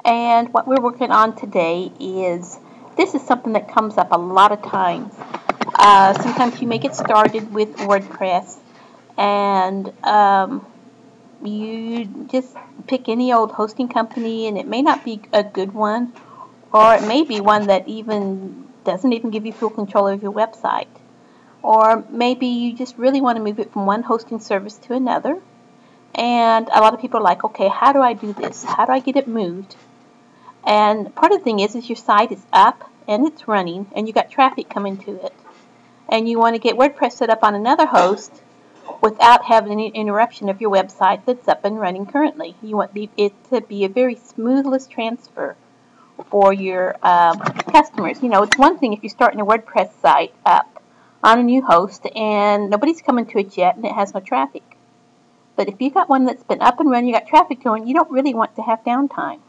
And what we're working on today is, this is something that comes up a lot of times. Sometimes you may get started with WordPress and you just pick any old hosting company, and it may not be a good one, or it may be one that doesn't even give you full control of your website. Or maybe you just really want to move it from one hosting service to another. And a lot of people are like, okay, how do I do this? How do I get it moved? And part of the thing is your site is up and it's running and you got traffic coming to it. And you want to get WordPress set up on another host without having any interruption of your website that's up and running currently. You want it to be a very smoothest transfer for your customers. You know, it's one thing if you're starting a WordPress site up on a new host and nobody's coming to it yet and it has no traffic. But if you've got one that's been up and running, you got traffic going, you don't really want to have downtime.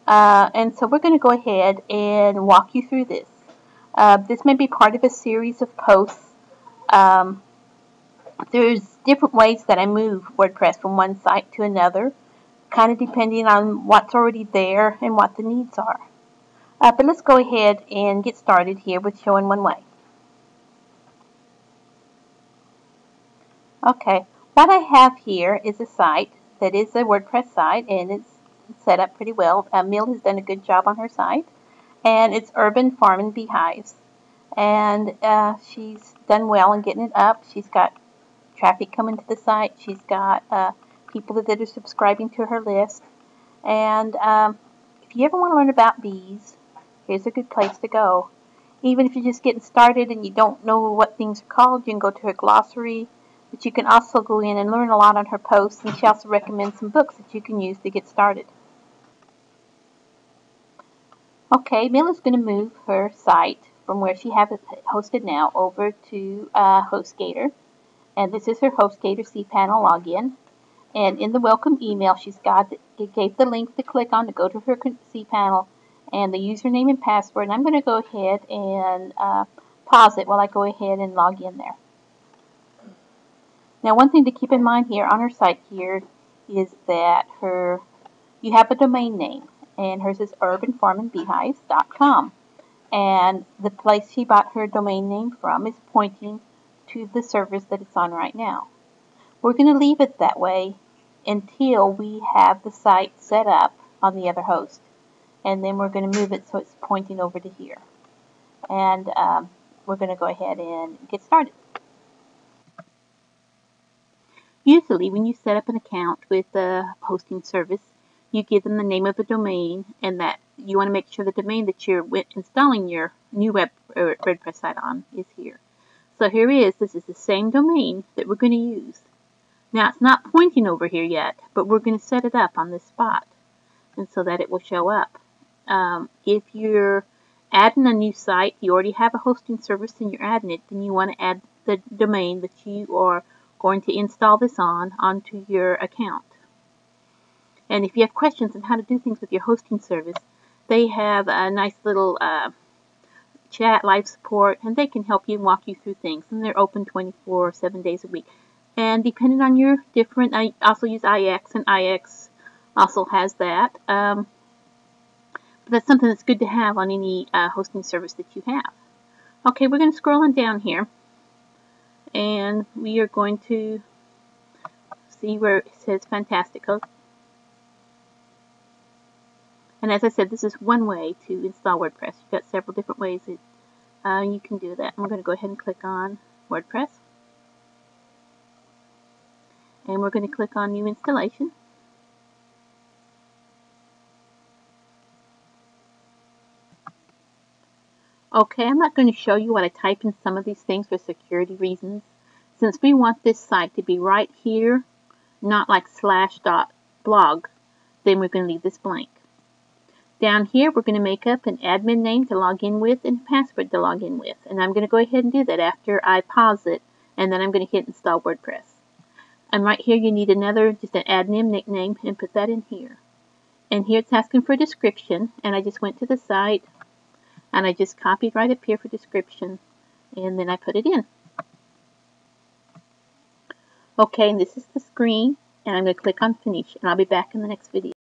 And so we're going to go ahead and walk you through this. This may be part of a series of posts. There's different ways that I move WordPress from one site to another, kind of depending on what's already there and what the needs are. But let's go ahead and get started here with showing one way. Okay, what I have here is a site that is a WordPress site, and it's set up pretty well. Mill has done a good job on her site, and it's Urban Farm and Beehives. And she's done well in getting it up. She's got traffic coming to the site. She's got people that are subscribing to her list. And if you ever want to learn about bees, here's a good place to go. Even if you're just getting started and you don't know what things are called, you can go to her glossary. But you can also go in and learn a lot on her posts, and she also recommends some books that you can use to get started. Okay, Mill is going to move her site from where she has it hosted now over to HostGator. And this is her HostGator cPanel login. And in the welcome email, it gave the link to click on to go to her cPanel and the username and password. And I'm going to go ahead and pause it while I go ahead and log in there. Now, one thing to keep in mind here on her site here is that you have a domain name, and hers is urbanfarmandbeehives.com. And the place she bought her domain name from is pointing to the servers that it's on right now. We're going to leave it that way until we have the site set up on the other host. And then we're going to move it so it's pointing over to here. And we're going to go ahead and get started. Usually when you set up an account with a hosting service, you give them the name of the domain, and that you want to make sure the domain that you're installing your new WordPress site on is here. So here it is. This is the same domain that we're going to use. Now it's not pointing over here yet, but we're going to set it up on this spot, and so that it will show up. If you're adding a new site, you already have a hosting service and you're adding it, then you want to add the domain that you are going to install this onto your account. And if you have questions on how to do things with your hosting service, they have a nice little chat, live support, and they can help you and walk you through things. And they're open 7 days a week. And depending on your I also use IX, and IX also has that. But that's something that's good to have on any hosting service that you have. Okay, we're going to scroll on down here, and we are going to see where it says Fantastico. And as I said, this is one way to install WordPress. You've got several different ways that you can do that. I'm going to go ahead and click on WordPress. And we're going to click on New Installation. Okay, I'm not going to show you what I type in some of these things for security reasons. Since we want this site to be right here, not like /.blog, then we're going to leave this blank. Down here, we're going to make up an admin name to log in with and a password to log in with. And I'm going to go ahead and do that after I pause it, and then I'm going to hit Install WordPress. And right here, you need just an admin nickname, and put that in here. And here it's asking for a description, and I just went to the site, and I just copied right up here for description, and then I put it in. Okay, and this is the screen, and I'm going to click on Finish, and I'll be back in the next video.